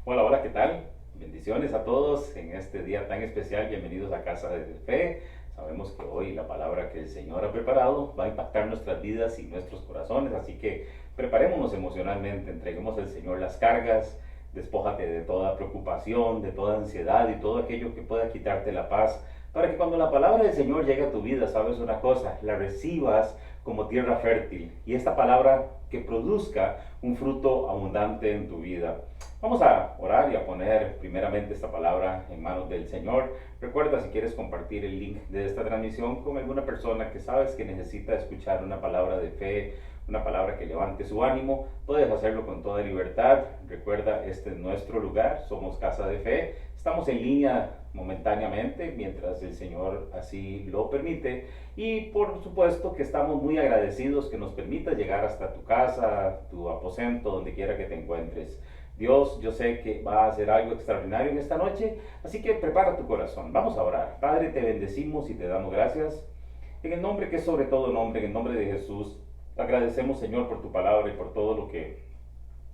Hola, hola, ¿qué tal? Bendiciones a todos en este día tan especial. Bienvenidos a Casa de Fe. Sabemos que hoy la palabra que el Señor ha preparado va a impactar nuestras vidas y nuestros corazones, así que preparémonos emocionalmente, entreguemos al Señor las cargas, despójate de toda preocupación, de toda ansiedad y todo aquello que pueda quitarte la paz, para que cuando la palabra del Señor llegue a tu vida, sabes una cosa, la recibas como tierra fértil y esta palabra que produzca un fruto abundante en tu vida. Vamos a orar y a poner primeramente esta palabra en manos del Señor. Recuerda, si quieres compartir el link de esta transmisión con alguna persona que sabes que necesita escuchar una palabra de fe, una palabra que levante su ánimo, puedes hacerlo con toda libertad. Recuerda, este es nuestro lugar, somos Casa de Fe. Estamos en línea momentáneamente mientras el Señor así lo permite, y por supuesto que estamos muy agradecidos que nos permita llegar hasta tu casa, tu aposento, donde quiera que te encuentres. Dios, yo sé que va a hacer algo extraordinario en esta noche, así que prepara tu corazón. Vamos a orar. Padre, te bendecimos y te damos gracias. En el nombre que es sobre todo nombre, en el nombre de Jesús, agradecemos, Señor, por tu palabra y por todo lo que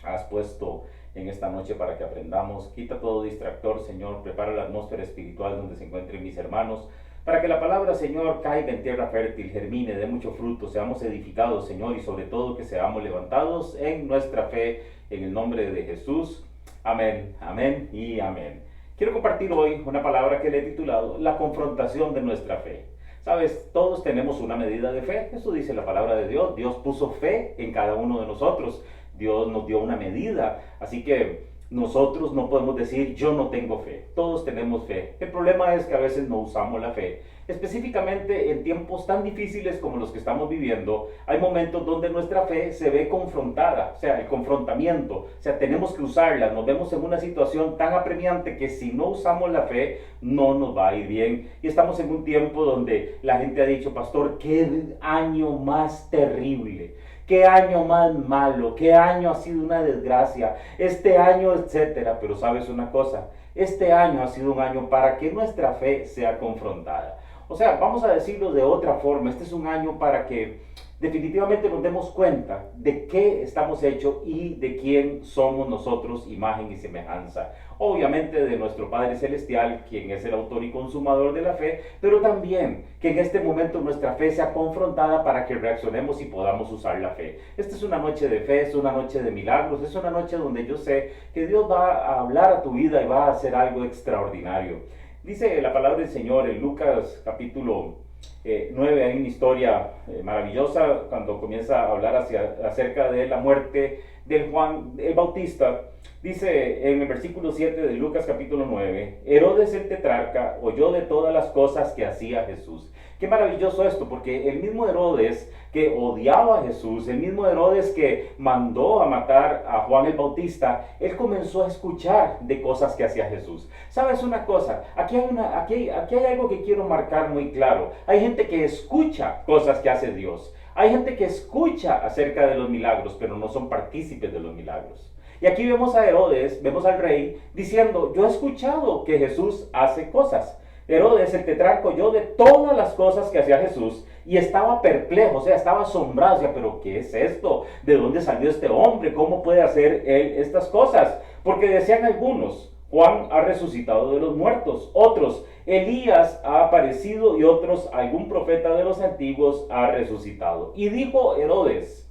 has puesto en esta noche para que aprendamos. Quita todo distractor, Señor. Prepara la atmósfera espiritual donde se encuentren mis hermanos, para que la palabra, Señor, caiga en tierra fértil, germine, dé mucho fruto, seamos edificados, Señor, y sobre todo que seamos levantados en nuestra fe, en el nombre de Jesús. Amén, amén y amén. Quiero compartir hoy una palabra que le he titulado La confrontación de nuestra fe. Sabes, todos tenemos una medida de fe, eso dice la palabra de Dios. Dios puso fe en cada uno de nosotros, Dios nos dio una medida, así que nosotros no podemos decir yo no tengo fe, todos tenemos fe. El problema es que a veces no usamos la fe. Específicamente en tiempos tan difíciles como los que estamos viviendo, hay momentos donde nuestra fe se ve confrontada, o sea, el confrontamiento, o sea, tenemos que usarla. Nos vemos en una situación tan apremiante que si no usamos la fe, no nos va a ir bien. Y estamos en un tiempo donde la gente ha dicho, pastor, qué año más terrible, qué año más malo, qué año ha sido una desgracia, este año, etcétera. Pero sabes una cosa, este año ha sido un año para que nuestra fe sea confrontada. O sea, vamos a decirlo de otra forma, este es un año para que definitivamente nos demos cuenta de qué estamos hechos y de quién somos nosotros, imagen y semejanza. Obviamente de nuestro Padre Celestial, quien es el autor y consumador de la fe, pero también que en este momento nuestra fe sea confrontada para que reaccionemos y podamos usar la fe. Esta es una noche de fe, es una noche de milagros, es una noche donde yo sé que Dios va a hablar a tu vida y va a hacer algo extraordinario. Dice la palabra del Señor en Lucas capítulo 9, hay una historia maravillosa cuando comienza a hablar acerca de la muerte de Juan el Bautista. Dice en el versículo 7 de Lucas capítulo 9, Herodes el tetrarca oyó de todas las cosas que hacía Jesús. Qué maravilloso esto, porque el mismo Herodes que odiaba a Jesús, el mismo Herodes que mandó a matar a Juan el Bautista, él comenzó a escuchar de cosas que hacía Jesús. ¿Sabes una cosa? Aquí hay algo que quiero marcar muy claro. Hay gente que escucha cosas que hace Dios. Hay gente que escucha acerca de los milagros, pero no son partícipes de los milagros. Y aquí vemos a Herodes, vemos al rey, diciendo, yo he escuchado que Jesús hace cosas. Herodes, el tetrarca, oyó de todas las cosas que hacía Jesús y estaba perplejo, o sea, estaba asombrado. O sea, pero ¿qué es esto? ¿De dónde salió este hombre? ¿Cómo puede hacer él estas cosas? Porque decían algunos, Juan ha resucitado de los muertos, otros, Elías ha aparecido, y otros, algún profeta de los antiguos ha resucitado. Y dijo Herodes,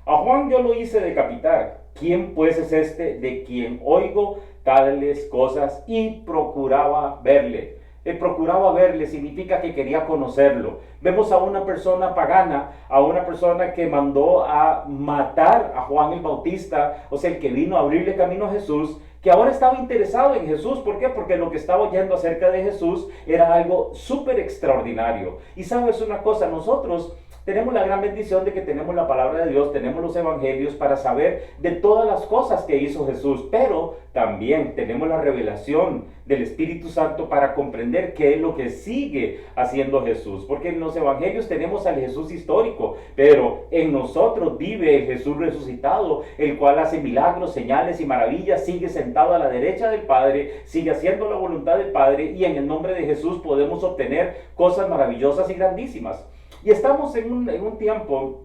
a Juan yo lo hice decapitar. ¿Quién pues es este de quien oigo tales cosas? Y procuraba verle. Procuraba verle significa que quería conocerlo. Vemos a una persona pagana, a una persona que mandó a matar a Juan el Bautista, o sea, el que vino a abrirle camino a Jesús, que ahora estaba interesado en Jesús. ¿Por qué? Porque lo que estaba oyendo acerca de Jesús era algo súper extraordinario. Y sabes una cosa, nosotros tenemos la gran bendición de que tenemos la palabra de Dios, tenemos los evangelios para saber de todas las cosas que hizo Jesús, pero también tenemos la revelación del Espíritu Santo para comprender qué es lo que sigue haciendo Jesús, porque en los evangelios tenemos al Jesús histórico, pero en nosotros vive el Jesús resucitado, el cual hace milagros, señales y maravillas, sigue sentado a la derecha del Padre, sigue haciendo la voluntad del Padre, y en el nombre de Jesús podemos obtener cosas maravillosas y grandísimas. Y estamos en un tiempo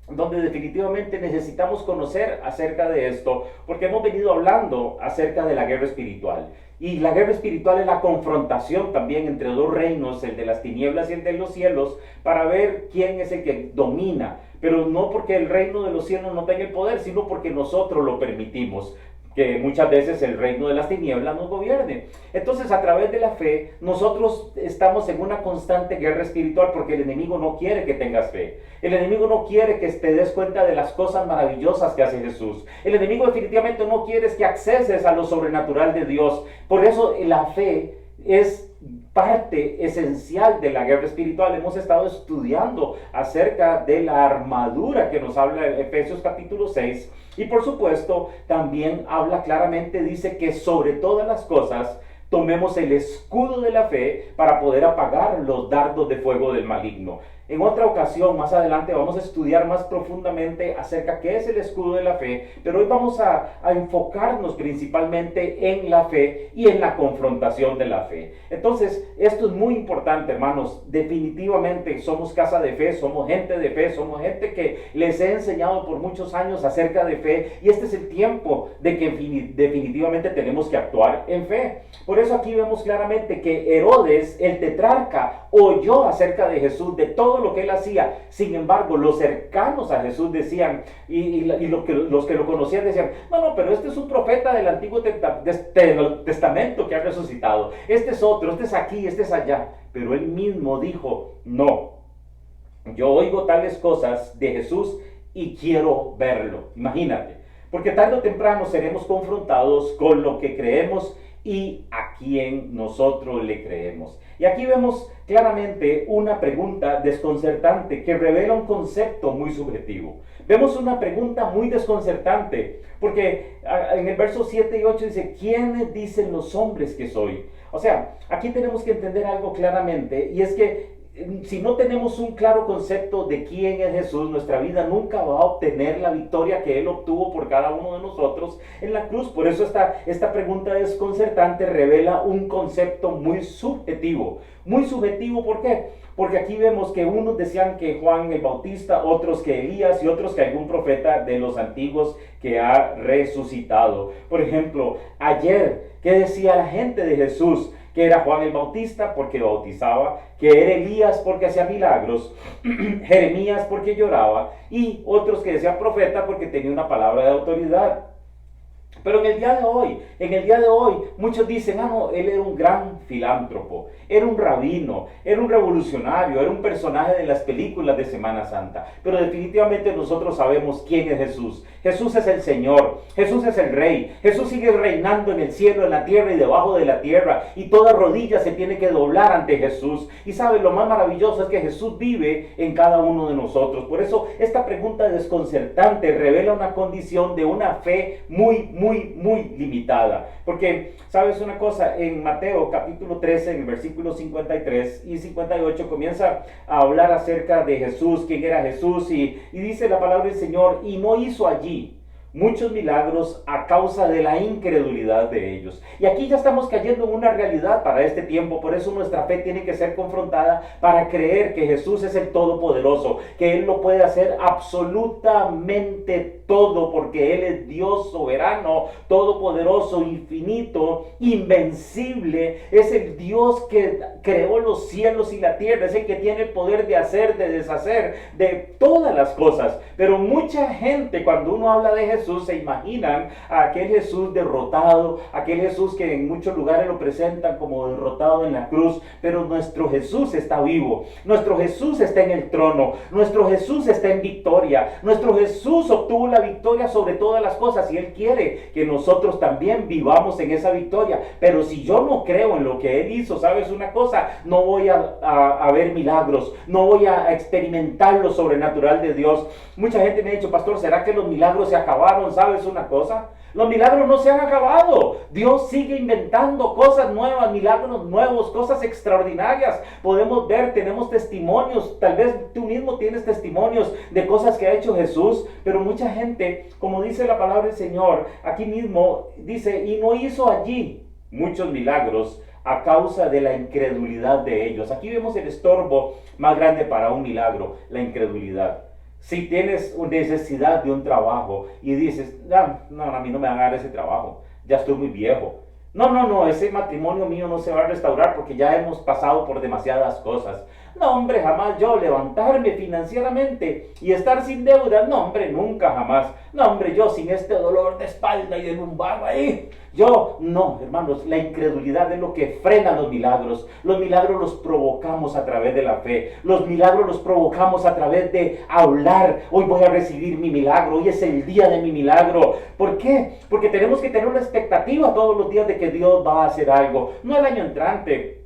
donde definitivamente necesitamos conocer acerca de esto, porque hemos venido hablando acerca de la guerra espiritual. Y la guerra espiritual es la confrontación también entre dos reinos, el de las tinieblas y el de los cielos, para ver quién es el que domina. Pero no porque el reino de los cielos no tenga el poder, sino porque nosotros lo permitimos, que muchas veces el reino de las tinieblas nos gobierne. Entonces, a través de la fe, nosotros estamos en una constante guerra espiritual, porque el enemigo no quiere que tengas fe. El enemigo no quiere que te des cuenta de las cosas maravillosas que hace Jesús. El enemigo definitivamente no quiere que acceses a lo sobrenatural de Dios. Por eso la fe es parte esencial de la guerra espiritual. Hemos estado estudiando acerca de la armadura que nos habla Efesios capítulo 6, y por supuesto también habla claramente, dice que sobre todas las cosas tomemos el escudo de la fe para poder apagar los dardos de fuego del maligno. En otra ocasión, más adelante, vamos a estudiar más profundamente acerca de qué es el escudo de la fe, pero hoy vamos a enfocarnos principalmente en la fe y en la confrontación de la fe. Entonces, esto es muy importante, hermanos. Definitivamente somos casa de fe, somos gente de fe, somos gente que les he enseñado por muchos años acerca de fe, y este es el tiempo de que definitivamente tenemos que actuar en fe. Por eso aquí vemos claramente que Herodes, el tetrarca, oyó acerca de Jesús, de todo lo que él hacía. Sin embargo, los cercanos a Jesús decían, los que lo conocían decían, no, pero este es un profeta del Antiguo Testamento que ha resucitado. Este es otro, este es aquí, este es allá. Pero él mismo dijo, no, yo oigo tales cosas de Jesús y quiero verlo. Imagínate, porque tarde o temprano seremos confrontados con lo que creemos y a quién nosotros le creemos. Y aquí vemos claramente una pregunta desconcertante que revela un concepto muy subjetivo. Vemos una pregunta muy desconcertante, porque en el verso 7 y 8 dice, ¿quiénes dicen los hombres que soy? O sea, aquí tenemos que entender algo claramente, y es que si no tenemos un claro concepto de quién es Jesús, nuestra vida nunca va a obtener la victoria que Él obtuvo por cada uno de nosotros en la cruz. Por eso esta pregunta desconcertante revela un concepto muy subjetivo. Muy subjetivo, ¿por qué? Porque aquí vemos que unos decían que Juan el Bautista, otros que Elías y otros que algún profeta de los antiguos que ha resucitado. Por ejemplo, ayer, ¿qué decía la gente de Jesús? Que era Juan el Bautista porque bautizaba, que era Elías porque hacía milagros, Jeremías porque lloraba, y otros que decían profeta porque tenía una palabra de autoridad. Pero en el día de hoy, muchos dicen, no, él era un gran filántropo, era un rabino, era un revolucionario, era un personaje de las películas de Semana Santa. Pero definitivamente nosotros sabemos quién es Jesús. Jesús es el Señor, Jesús es el Rey, Jesús sigue reinando en el cielo, en la tierra y debajo de la tierra, y toda rodilla se tiene que doblar ante Jesús. Y sabe, lo más maravilloso es que Jesús vive en cada uno de nosotros. Por eso esta pregunta desconcertante revela una condición de una fe muy limitada. Porque, ¿sabes una cosa? En Mateo capítulo 13, en el versículo 53 y 58, comienza a hablar acerca de Jesús, quién era Jesús, y dice la palabra del Señor, y no hizo allí muchos milagros a causa de la incredulidad de ellos. Y aquí ya estamos cayendo en una realidad para este tiempo. Por eso nuestra fe tiene que ser confrontada para creer que Jesús es el Todopoderoso, que Él lo puede hacer absolutamente todo, porque Él es Dios soberano, todopoderoso, infinito, invencible. Es el Dios que creó los cielos y la tierra, es el que tiene el poder de hacer, de deshacer, de todas las cosas. Pero mucha gente, cuando uno habla de Jesús, se imaginan a aquel Jesús derrotado, aquel Jesús que en muchos lugares lo presentan como derrotado en la cruz. Pero nuestro Jesús está vivo, nuestro Jesús está en el trono, nuestro Jesús está en victoria, nuestro Jesús obtuvo la victoria sobre todas las cosas, y Él quiere que nosotros también vivamos en esa victoria. Pero si yo no creo en lo que Él hizo, ¿sabes una cosa? No voy a ver milagros, no voy a experimentar lo sobrenatural de Dios. Mucha gente me ha dicho, pastor, ¿será que los milagros se acabaron? ¿Sabes una cosa? Los milagros no se han acabado. Dios sigue inventando cosas nuevas, milagros nuevos, cosas extraordinarias. Podemos ver, tenemos testimonios, tal vez tú mismo tienes testimonios de cosas que ha hecho Jesús, pero mucha gente, como dice la palabra del Señor, aquí mismo dice, y no hizo allí muchos milagros a causa de la incredulidad de ellos. Aquí vemos el estorbo más grande para un milagro, la incredulidad. Si tienes necesidad de un trabajo y dices, no, no, a mí no me van a dar ese trabajo, ya estoy muy viejo. No, no, no, ese matrimonio mío no se va a restaurar porque ya hemos pasado por demasiadas cosas. No, hombre, jamás yo levantarme financieramente y estar sin deuda. No, hombre, nunca, jamás. No, hombre, yo sin este dolor de espalda y de lumbago ahí. Yo, no, hermanos, la incredulidad es lo que frena los milagros. Los milagros los provocamos a través de la fe. Los milagros los provocamos a través de hablar. Hoy voy a recibir mi milagro. Hoy es el día de mi milagro. ¿Por qué? Porque tenemos que tener una expectativa todos los días de que Dios va a hacer algo. No el año entrante.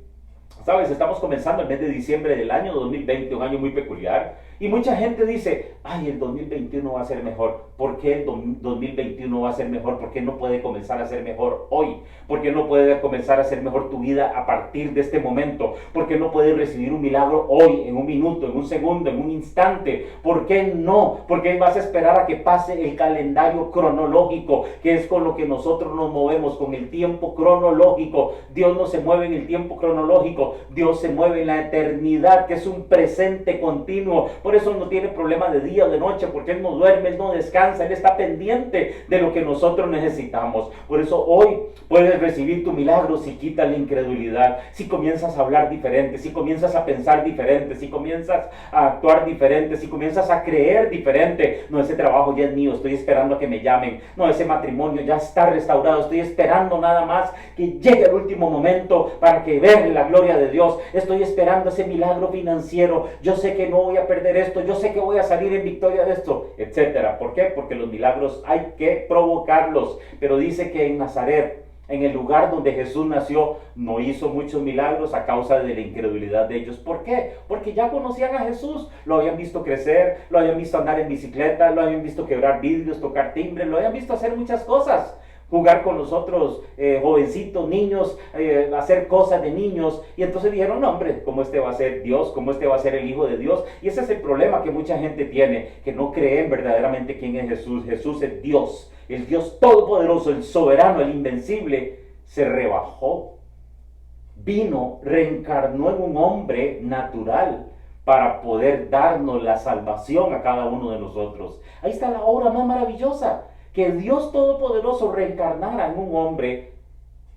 ¿Sabes? Estamos comenzando el mes de diciembre del año 2020, un año muy peculiar. Y mucha gente dice, ay, el 2021 va a ser mejor. ¿Por qué el 2021 va a ser mejor? ¿Por qué no puede comenzar a ser mejor hoy? ¿Por qué no puede comenzar a ser mejor tu vida a partir de este momento? ¿Por qué no puedes recibir un milagro hoy, en un minuto, en un segundo, en un instante? ¿Por qué no? ¿Por qué vas a esperar a que pase el calendario cronológico, que es con lo que nosotros nos movemos, con el tiempo cronológico? Dios no se mueve en el tiempo cronológico, Dios se mueve en la eternidad, que es un presente continuo. Por eso no tiene problema de día o de noche, porque Él no duerme, Él no descansa, Él está pendiente de lo que nosotros necesitamos. Por eso hoy puedes recibir tu milagro si quitas la incredulidad, si comienzas a hablar diferente, si comienzas a pensar diferente, si comienzas a actuar diferente, si comienzas a creer diferente. No, ese trabajo ya es mío, estoy esperando a que me llamen. No, ese matrimonio ya está restaurado, estoy esperando nada más que llegue el último momento para que vea la gloria de Dios. Estoy esperando ese milagro financiero. Yo sé que no voy a perder esto, yo sé que voy a salir en victoria de esto, etcétera. ¿Por qué? Porque los milagros hay que provocarlos. Pero dice que en Nazaret, en el lugar donde Jesús nació, no hizo muchos milagros a causa de la incredulidad de ellos. ¿Por qué? Porque ya conocían a Jesús, lo habían visto crecer, lo habían visto andar en bicicleta, lo habían visto quebrar vidrios, tocar timbre, lo habían visto hacer muchas cosas. Jugar con los otros jovencitos, niños, hacer cosas de niños. Y entonces dijeron, no, hombre, ¿cómo este va a ser Dios? ¿Cómo este va a ser el Hijo de Dios? Y ese es el problema que mucha gente tiene, que no creen verdaderamente quién es Jesús. Jesús es Dios, el Dios todopoderoso, el soberano, el invencible. Se rebajó, vino, reencarnó en un hombre natural para poder darnos la salvación a cada uno de nosotros. Ahí está la obra más maravillosa, que Dios Todopoderoso reencarnara en un hombre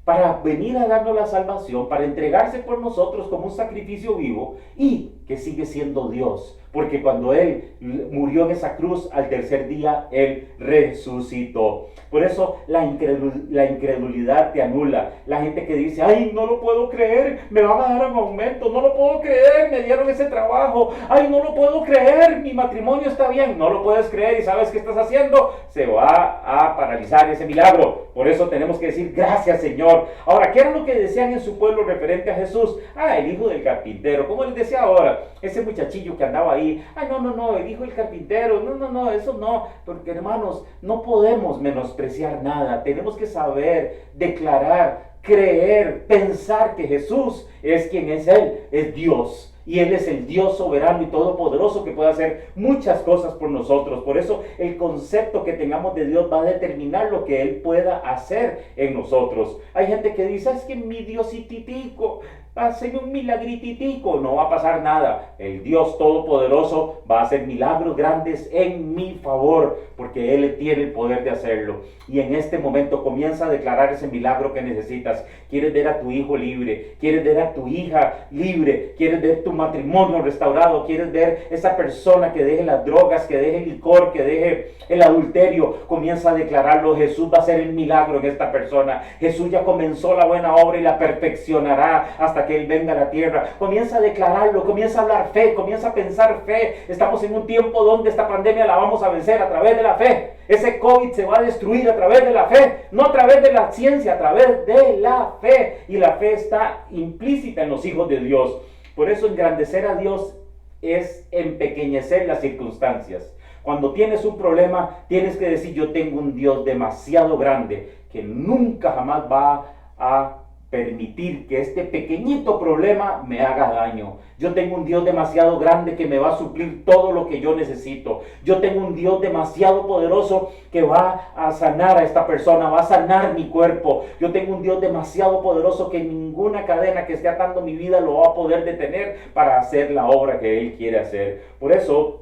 para venir a darnos la salvación, para entregarse por nosotros como un sacrificio vivo, y que sigue siendo Dios, porque cuando Él murió en esa cruz, al tercer día Él resucitó. Por eso la incredulidad te anula. La gente que dice, ay, no lo puedo creer, me van a dar un aumento, no lo puedo creer, me dieron ese trabajo, ay, no lo puedo creer, mi matrimonio está bien. No lo puedes creer, y ¿sabes qué estás haciendo? Se va a paralizar ese milagro. Por eso tenemos que decir, gracias, Señor. Ahora, ¿qué era lo que decían en su pueblo referente a Jesús? Ah, el hijo del carpintero. Como les decía ahora, ese muchachillo que andaba ahí, ay, no, el hijo del carpintero, no, eso no. Porque, hermanos, no podemos menospreciar nada. Tenemos que saber, declarar, creer, pensar que Jesús es quien es Él, es Dios. Y Él es el Dios soberano y todopoderoso que puede hacer muchas cosas por nosotros. Por eso el concepto que tengamos de Dios va a determinar lo que Él pueda hacer en nosotros. Hay gente que dice, es que mi Diosititico, hacen un milagrititico, no va a pasar nada. El Dios todopoderoso va a hacer milagros grandes en mi favor, porque Él tiene el poder de hacerlo. Y en este momento comienza a declarar ese milagro que necesitas. Quieres ver a tu hijo libre, quieres ver a tu hija libre, quieres ver tu matrimonio restaurado, quieres ver esa persona que deje las drogas, que deje el licor, que deje el adulterio. Comienza a declararlo. Jesús va a hacer el milagro en esta persona. Jesús ya comenzó la buena obra y la perfeccionará hasta que Él venga a la tierra. Comienza a declararlo, comienza a hablar fe, comienza a pensar fe. Estamos en un tiempo donde esta pandemia la vamos a vencer a través de la fe. Ese COVID se va a destruir a través de la fe, no a través de la ciencia, a través de la fe. Y la fe está implícita en los hijos de Dios. Por eso engrandecer a Dios es empequeñecer las circunstancias. Cuando tienes un problema, tienes que decir, yo tengo un Dios demasiado grande que nunca jamás va a permitir que este pequeñito problema me haga daño. Yo tengo un Dios demasiado grande que me va a suplir todo lo que yo necesito. Yo tengo un Dios demasiado poderoso que va a sanar a esta persona, va a sanar mi cuerpo. Yo tengo un Dios demasiado poderoso que ninguna cadena que esté atando mi vida lo va a poder detener para hacer la obra que Él quiere hacer. Por eso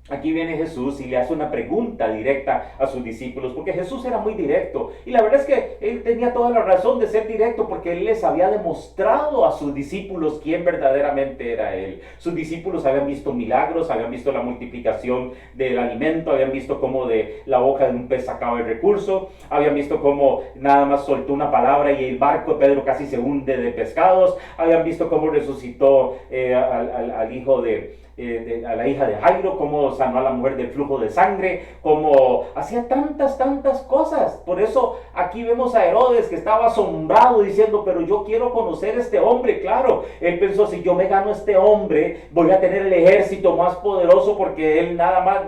Aquí viene Jesús y le hace una pregunta directa a sus discípulos, porque Jesús era muy directo, y la verdad es que él tenía toda la razón de ser directo, porque él les había demostrado a sus discípulos quién verdaderamente era él. Sus discípulos habían visto milagros, habían visto la multiplicación del alimento, habían visto cómo de la boca de un pez sacaba el recurso, habían visto cómo nada más soltó una palabra y el barco de Pedro casi se hunde de pescados, habían visto cómo resucitó al hijo a la hija de Jairo, cómo sanó a la mujer del flujo de sangre, cómo hacía tantas cosas. Por eso aquí vemos a Herodes, que estaba asombrado diciendo, pero yo quiero conocer a este hombre. Claro, él pensó, si yo me gano a este hombre, voy a tener el ejército más poderoso, porque él nada más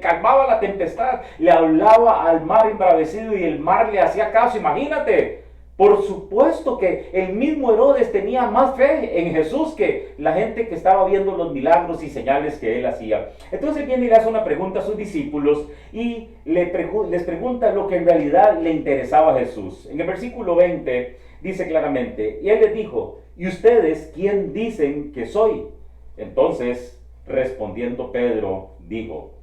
calmaba la tempestad, le hablaba al mar embravecido y el mar le hacía caso. Imagínate. Por supuesto que el mismo Herodes tenía más fe en Jesús que la gente que estaba viendo los milagros y señales que él hacía. Entonces viene y le hace una pregunta a sus discípulos y les pregunta lo que en realidad le interesaba a Jesús. En el versículo 20 dice claramente, y él les dijo, ¿y ustedes quién dicen que soy? Entonces, respondiendo Pedro, dijo,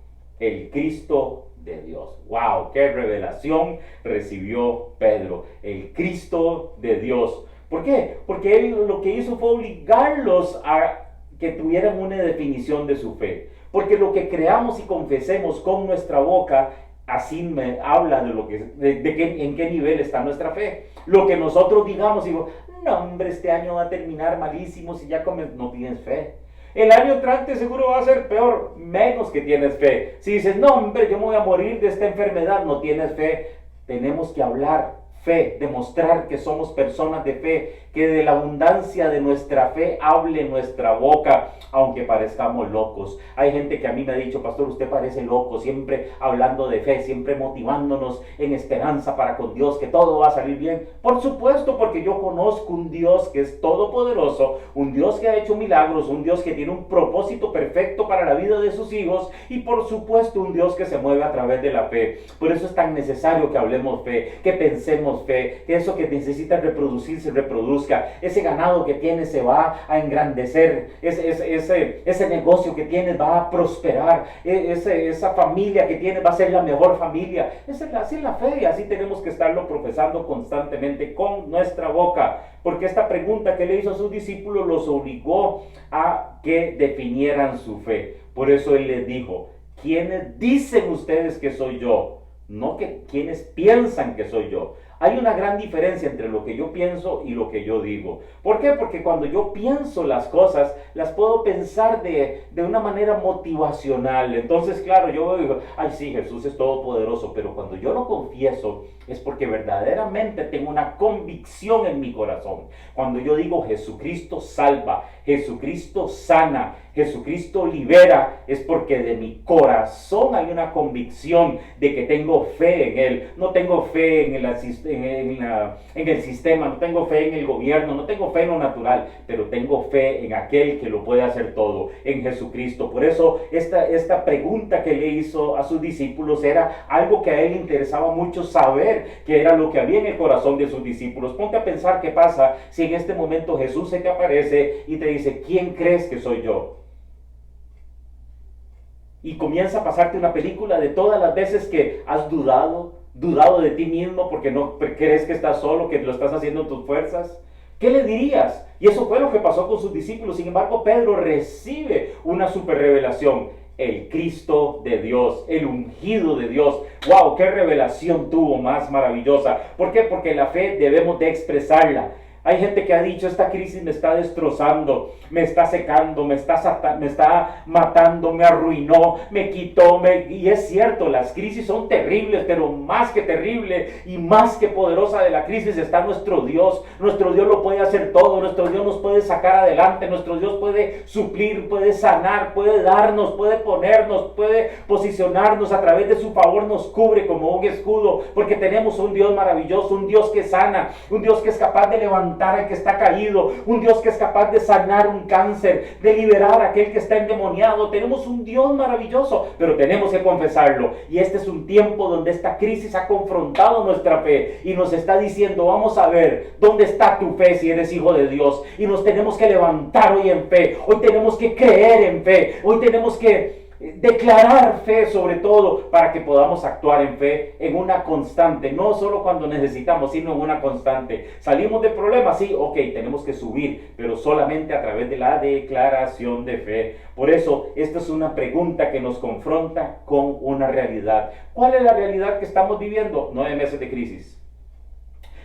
el Cristo de Dios. ¡Wow! ¡Qué revelación recibió Pedro! El Cristo de Dios. ¿Por qué? Porque él lo que hizo fue obligarlos a que tuvieran una definición de su fe. Porque lo que creamos y confesemos con nuestra boca, así me habla de lo que, en qué nivel está nuestra fe. Lo que nosotros digamos, digo, no hombre, este año va a terminar malísimo si ya no tienes fe. El año entrante seguro va a ser peor, menos que tienes fe. Si dices, no hombre, yo me voy a morir de esta enfermedad, no tienes fe. Tenemos que hablar fe, demostrar que somos personas de fe, que de la abundancia de nuestra fe hable nuestra boca, aunque parezcamos locos. Hay gente que a mí me ha dicho, pastor, usted parece loco, siempre hablando de fe, siempre motivándonos en esperanza para con Dios, que todo va a salir bien. Por supuesto, porque yo conozco un Dios que es todopoderoso, un Dios que ha hecho milagros, un Dios que tiene un propósito perfecto para la vida de sus hijos, y por supuesto un Dios que se mueve a través de la fe. Por eso es tan necesario que hablemos fe, que pensemos fe, que eso que necesita reproducirse, reproduzca. Ese ganado que tienes se va a engrandecer, ese negocio que tienes va a prosperar, esa familia que tienes va a ser la mejor familia. Así es la fe, y así tenemos que estarlo profesando constantemente con nuestra boca, porque esta pregunta que le hizo a sus discípulos los obligó a que definieran su fe. Por eso él les dijo, ¿quiénes dicen ustedes que soy yo? No que quienes piensan que soy yo. Hay una gran diferencia entre lo que yo pienso y lo que yo digo. ¿Por qué? Porque cuando yo pienso las cosas, las puedo pensar de una manera motivacional. Entonces, claro, yo digo, ay sí, Jesús es todopoderoso, pero cuando yo lo confieso, es porque verdaderamente tengo una convicción en mi corazón. Cuando yo digo Jesucristo salva, Jesucristo sana, Jesucristo libera, es porque de mi corazón hay una convicción de que tengo fe en Él. No tengo fe en el sistema, no tengo fe en el gobierno, no tengo fe en lo natural, pero tengo fe en aquel que lo puede hacer todo, en Jesucristo. Por eso esta pregunta que le hizo a sus discípulos era algo que a él le interesaba mucho saber, que era lo que había en el corazón de sus discípulos. Ponte a pensar qué pasa si en este momento Jesús se te aparece y te dice, ¿quién crees que soy yo? Y comienza a pasarte una película de todas las veces que has dudado de ti mismo porque no crees que estás solo, que lo estás haciendo en tus fuerzas. ¿Qué le dirías? Y eso fue lo que pasó con sus discípulos. Sin embargo, Pedro recibe una super revelación. El Cristo de Dios, el ungido de Dios. ¡Wow! ¡Qué revelación tuvo más maravillosa! ¿Por qué? Porque la fe debemos de expresarla. Hay gente que ha dicho, esta crisis me está destrozando, me está secando, me está matando, me arruinó, me quitó. Y es cierto, las crisis son terribles, pero más que terrible y más que poderosa de la crisis está nuestro Dios. Nuestro Dios lo puede hacer todo, nuestro Dios nos puede sacar adelante, nuestro Dios puede suplir, puede sanar, puede darnos, puede ponernos, puede posicionarnos. A través de su favor nos cubre como un escudo, porque tenemos un Dios maravilloso, un Dios que sana, un Dios que es capaz de levantar al que está caído, un Dios que es capaz de sanar un cáncer, de liberar a aquel que está endemoniado. Tenemos un Dios maravilloso, pero tenemos que confesarlo. Y este es un tiempo donde esta crisis ha confrontado nuestra fe y nos está diciendo, vamos a ver dónde está tu fe si eres hijo de Dios. Y nos tenemos que levantar hoy en fe, hoy tenemos que creer en fe, hoy tenemos que declarar fe sobre todo para que podamos actuar en fe en una constante, no solo cuando necesitamos, sino en una constante. Salimos de problemas, sí, ok, tenemos que subir, pero solamente a través de la declaración de fe. Por eso, esta es una pregunta que nos confronta con una realidad. ¿Cuál es la realidad que estamos viviendo? 9 meses de crisis,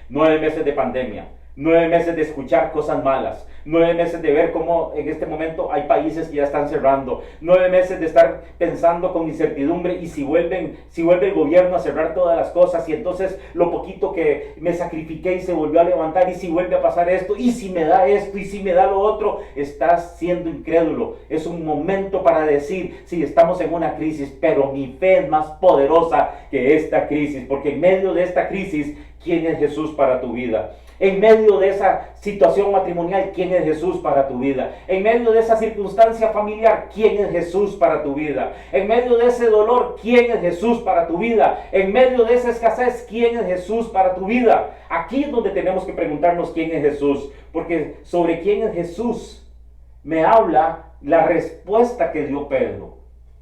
9 meses de pandemia, 9 meses de escuchar cosas malas, 9 meses de ver cómo en este momento hay países que ya están cerrando, 9 meses de estar pensando con incertidumbre y si vuelve el gobierno a cerrar todas las cosas y entonces lo poquito que me sacrifiqué y se volvió a levantar y si vuelve a pasar esto y si me da esto y si me da lo otro, estás siendo incrédulo. Es un momento para decir, sí, estamos en una crisis, pero mi fe es más poderosa que esta crisis, porque en medio de esta crisis, ¿quién es Jesús para tu vida? En medio de esa situación matrimonial, ¿quién es Jesús para tu vida? En medio de esa circunstancia familiar, ¿quién es Jesús para tu vida? En medio de ese dolor, ¿quién es Jesús para tu vida? En medio de esa escasez, ¿quién es Jesús para tu vida? Aquí es donde tenemos que preguntarnos quién es Jesús, porque sobre quién es Jesús me habla la respuesta que dio Pedro: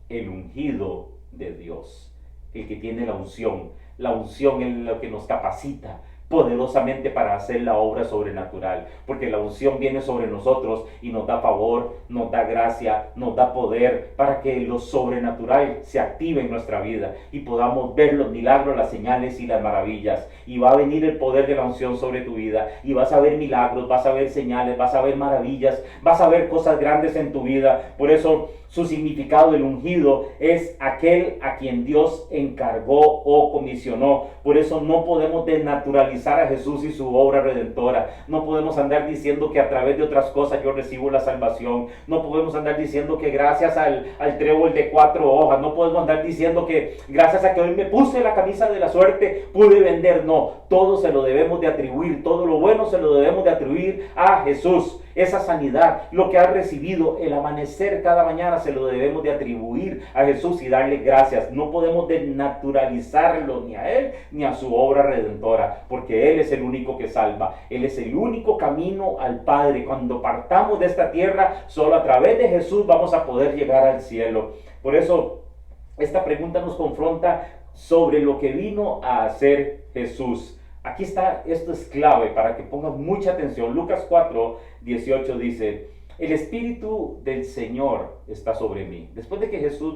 el ungido de Dios, el que tiene la unción es lo que nos capacita poderosamente para hacer la obra sobrenatural, porque la unción viene sobre nosotros y nos da favor, nos da gracia, nos da poder para que lo sobrenatural se active en nuestra vida y podamos ver los milagros, las señales y las maravillas. Y va a venir el poder de la unción sobre tu vida y vas a ver milagros, vas a ver señales, vas a ver maravillas, vas a ver cosas grandes en tu vida. Por eso su significado, el ungido, es aquel a quien Dios encargó o comisionó. Por eso no podemos desnaturalizar a Jesús y su obra redentora. No podemos andar diciendo que a través de otras cosas yo recibo la salvación. No podemos andar diciendo que gracias al trébol de 4 hojas. No podemos andar diciendo que gracias a que hoy me puse la camisa de la suerte pude vender. No, todo se lo debemos de atribuir. Todo lo bueno se lo debemos de atribuir a Jesús. Esa sanidad, lo que has recibido, el amanecer cada mañana, se lo debemos de atribuir a Jesús y darle gracias. No podemos desnaturalizarlo ni a Él ni a su obra redentora, porque Él es el único que salva. Él es el único camino al Padre. Cuando partamos de esta tierra, solo a través de Jesús vamos a poder llegar al cielo. Por eso, esta pregunta nos confronta sobre lo que vino a hacer Jesús. Aquí está, esto es clave para que pongas mucha atención. Lucas 4:18 dice: el Espíritu del Señor está sobre mí. Después de que Jesús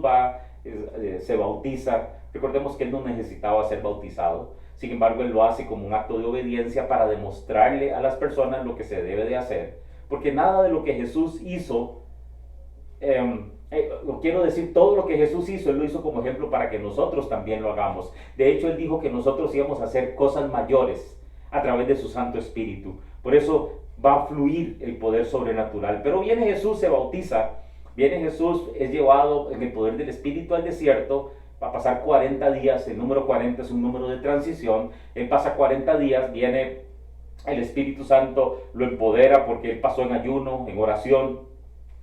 se bautiza, recordemos que Él no necesitaba ser bautizado. Sin embargo, Él lo hace como un acto de obediencia para demostrarle a las personas lo que se debe de hacer. Porque nada de lo que Jesús hizo, quiero decir, todo lo que Jesús hizo, Él lo hizo como ejemplo para que nosotros también lo hagamos. De hecho, Él dijo que nosotros íbamos a hacer cosas mayores a través de su Santo Espíritu. Por eso va a fluir el poder sobrenatural. Pero viene Jesús, se bautiza, viene Jesús, es llevado en el poder del Espíritu al desierto, va a pasar 40 días, el número 40 es un número de transición. Él pasa 40 días, viene el Espíritu Santo, lo empodera porque Él pasó en ayuno, en oración.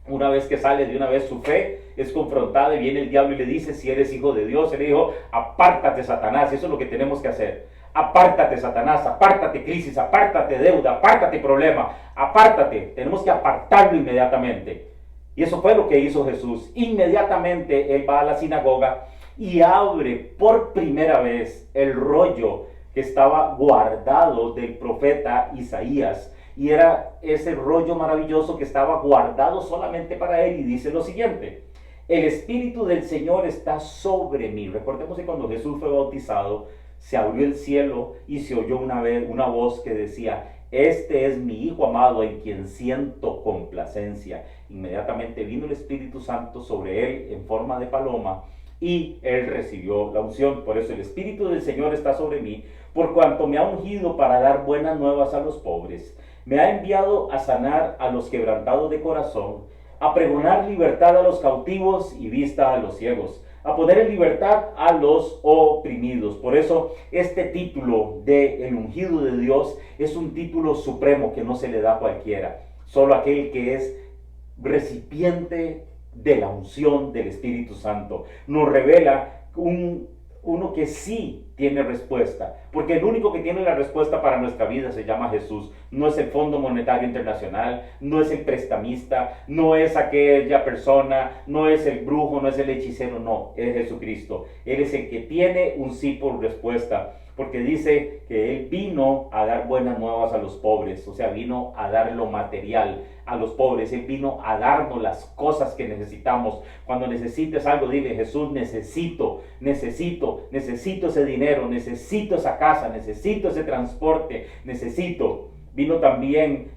Una vez que sale, de una vez su fe es confrontada y viene el diablo y le dice: si eres hijo de Dios. Él le dijo: apártate, Satanás. Eso es lo que tenemos que hacer. Apártate, Satanás, apártate, crisis, apártate, deuda, apártate, problema, apártate. Tenemos que apartarlo inmediatamente. Y eso fue lo que hizo Jesús. Inmediatamente Él va a la sinagoga y abre por primera vez el rollo que estaba guardado del profeta Isaías. Y era ese rollo maravilloso que estaba guardado solamente para Él. Y dice lo siguiente: el Espíritu del Señor está sobre mí. Recordemos que cuando Jesús fue bautizado, se abrió el cielo y se oyó una voz que decía: este es mi Hijo amado en quien siento complacencia. Inmediatamente vino el Espíritu Santo sobre Él en forma de paloma y Él recibió la unción. Por eso el Espíritu del Señor está sobre mí, por cuanto me ha ungido para dar buenas nuevas a los pobres. Me ha enviado a sanar a los quebrantados de corazón, a pregonar libertad a los cautivos y vista a los ciegos, a poner en libertad a los oprimidos. Por eso este título de el ungido de Dios es un título supremo que no se le da a cualquiera. Solo aquel que es recipiente de la unción del Espíritu Santo. Nos revela un uno que sí tiene respuesta, porque el único que tiene la respuesta para nuestra vida se llama Jesús. No es el Fondo Monetario Internacional, no es el prestamista, no es aquella persona, no es el brujo, no es el hechicero, no, es Jesucristo. Él es el que tiene un sí por respuesta, porque dice que Él vino a dar buenas nuevas a los pobres, o sea, vino a dar lo material a los pobres. Él vino a darnos las cosas que necesitamos. Cuando necesites algo, dile: Jesús, necesito ese dinero, necesito esa casa, necesito ese transporte, necesito. Vino también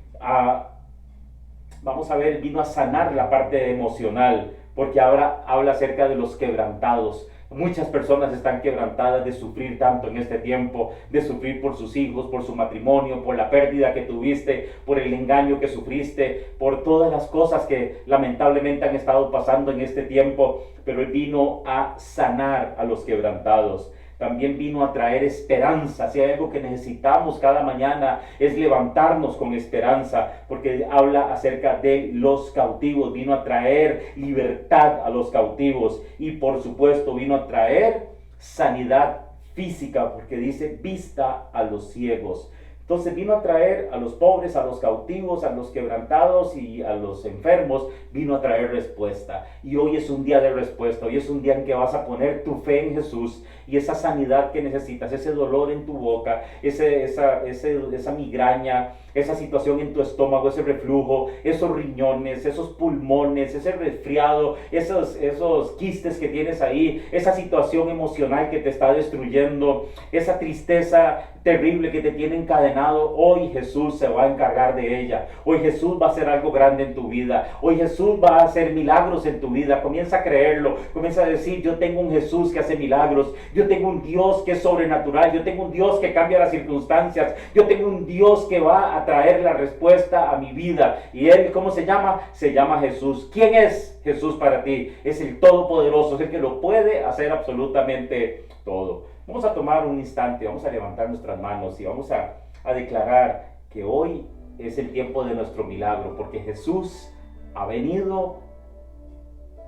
vino a sanar la parte emocional, porque ahora habla acerca de los quebrantados. Muchas personas están quebrantadas de sufrir tanto en este tiempo, de sufrir por sus hijos, por su matrimonio, por la pérdida que tuviste, por el engaño que sufriste, por todas las cosas que lamentablemente han estado pasando en este tiempo. Pero Él vino a sanar a los quebrantados. También vino a traer esperanza. Si hay algo que necesitamos cada mañana es levantarnos con esperanza, porque habla acerca de los cautivos. Vino a traer libertad a los cautivos y por supuesto vino a traer sanidad física, porque dice: vista a los ciegos. Entonces vino a traer a los pobres, a los cautivos, a los quebrantados y a los enfermos. Vino a traer respuesta. Y hoy es un día de respuesta. Hoy es un día en que vas a poner tu fe en Jesús, y esa sanidad que necesitas, ese dolor en tu boca, esa migraña, esa situación en tu estómago, ese reflujo, esos riñones, esos pulmones, ese resfriado, esos quistes que tienes ahí, esa situación emocional que te está destruyendo, esa tristeza terrible que te tiene encadenado, hoy Jesús se va a encargar de ella. Hoy Jesús va a hacer algo grande en tu vida. Hoy Jesús va a hacer milagros en tu vida. Comienza a creerlo. Comienza a decir: yo tengo un Jesús que hace milagros. Yo tengo un Dios que es sobrenatural. Yo tengo un Dios que cambia las circunstancias. Yo tengo un Dios que va a traer la respuesta a mi vida. Y Él, ¿cómo se llama? Se llama Jesús. ¿Quién es Jesús para ti? Es el Todopoderoso, es el que lo puede hacer absolutamente todo. Vamos a tomar un instante, vamos a levantar nuestras manos y vamos a declarar que hoy es el tiempo de nuestro milagro, porque Jesús ha venido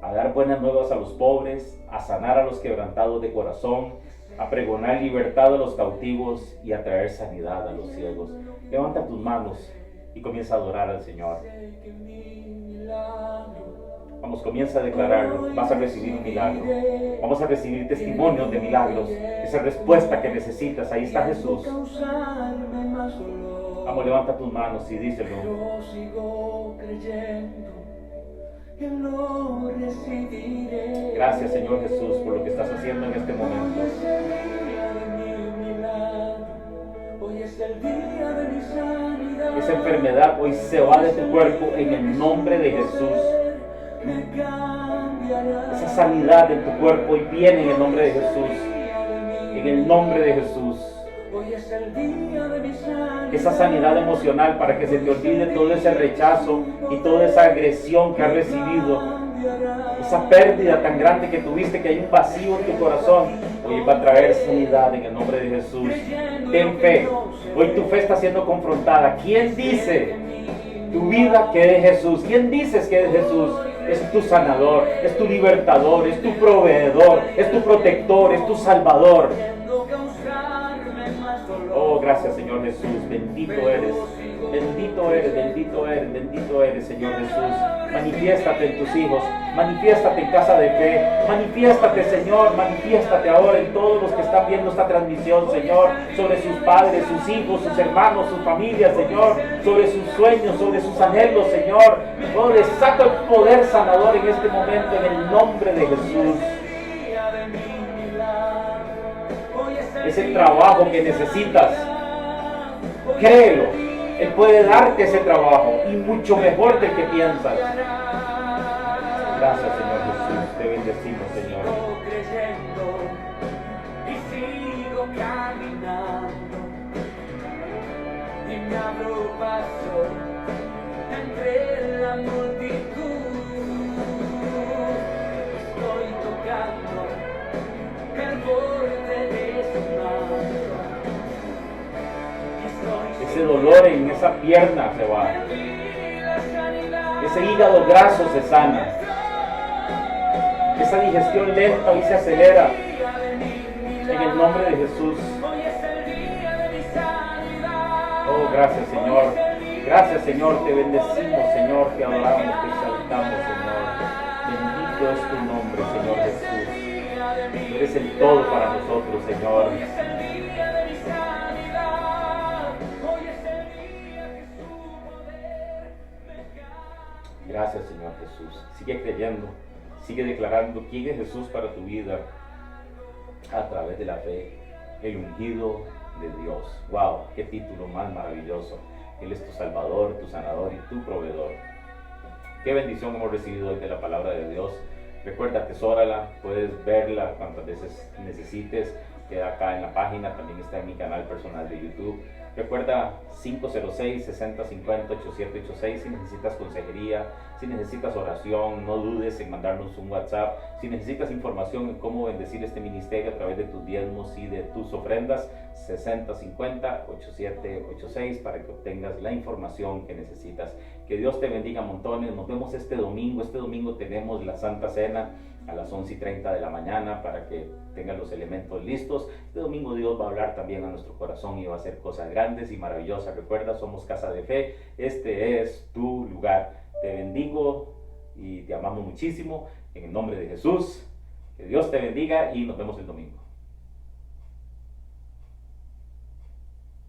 a dar buenas nuevas a los pobres, a sanar a los quebrantados de corazón, a pregonar libertad a los cautivos y a traer sanidad a los ciegos. Levanta tus manos y comienza a adorar al Señor. Vamos, comienza a declararlo. Vas a recibir un milagro. Vamos a recibir testimonios de milagros. Esa respuesta que necesitas, ahí está Jesús. Vamos, levanta tus manos y díselo. Yo sigo creyendo que lo recibiré. Gracias, Señor Jesús, por lo que estás haciendo en este momento. Hoy es el día de mi milagro. Hoy es el día de mi sanidad. Esa enfermedad hoy se va de tu cuerpo en el nombre de Jesús. Esa sanidad en tu cuerpo hoy viene en el nombre de Jesús. En el nombre de Jesús. Esa sanidad emocional para que se te olvide todo ese rechazo y toda esa agresión que has recibido. Esa pérdida tan grande que tuviste, que hay un vacío en tu corazón. Hoy va a traer sanidad en el nombre de Jesús. Ten fe. Hoy tu fe está siendo confrontada. ¿Quién dice tu vida que es Jesús? ¿Quién dices que es Jesús? Es tu sanador, es tu libertador, es tu proveedor, es tu protector, es tu salvador. Oh, gracias, Señor Jesús. Bendito eres. Bendito eres, bendito eres, bendito eres, Señor Jesús. Manifiéstate en tus hijos, manifiéstate en Casa de Fe, manifiéstate, Señor, manifiéstate ahora en todos los que están viendo esta transmisión, Señor, sobre sus padres, sus hijos, sus hermanos, sus familias, Señor, sobre sus sueños, sobre sus anhelos, Señor. Oh, desato el poder sanador en este momento en el nombre de Jesús. Ese trabajo que necesitas, créelo, Él puede darte ese trabajo y mucho mejor del que piensas. Gracias, Señor Jesús, te bendecimos, Señor. Y sigo caminando y me abro paso entre la multitud. Estoy tocando el borde de su mano. Ese dolor en esa pierna se va. Ese hígado graso se sana. Esa digestión lenta hoy se acelera. En el nombre de Jesús. Oh, gracias, Señor. Gracias, Señor. Te bendecimos, Señor. Te adoramos, te exaltamos, Señor. Bendito es tu nombre, Señor Jesús. Tú eres el todo para nosotros, Señor. Gracias, Señor Jesús. Sigue creyendo, sigue declarando quién es Jesús para tu vida a través de la fe, el ungido de Dios. ¡Wow! ¡Qué título más maravilloso! Él es tu Salvador, tu Sanador y tu Proveedor. ¡Qué bendición hemos recibido hoy de la palabra de Dios! Recuerda, atesórala, puedes verla cuantas veces necesites. Queda acá en la página, también está en mi canal personal de YouTube. Recuerda 506-6050-8786 si necesitas consejería, si necesitas oración, no dudes en mandarnos un WhatsApp. Si necesitas información en cómo bendecir este ministerio a través de tus diezmos y de tus ofrendas, 6050-8786 para que obtengas la información que necesitas. Que Dios te bendiga montones. Nos vemos este domingo. Este domingo tenemos la Santa Cena a las 11:30 de la mañana para que tengan los elementos listos. Este domingo Dios va a hablar también a nuestro corazón y va a hacer cosas grandes y maravillosas. Recuerda, somos Casa de Fe. Este es tu lugar. Te bendigo y te amamos muchísimo. En el nombre de Jesús. Que Dios te bendiga y nos vemos el domingo.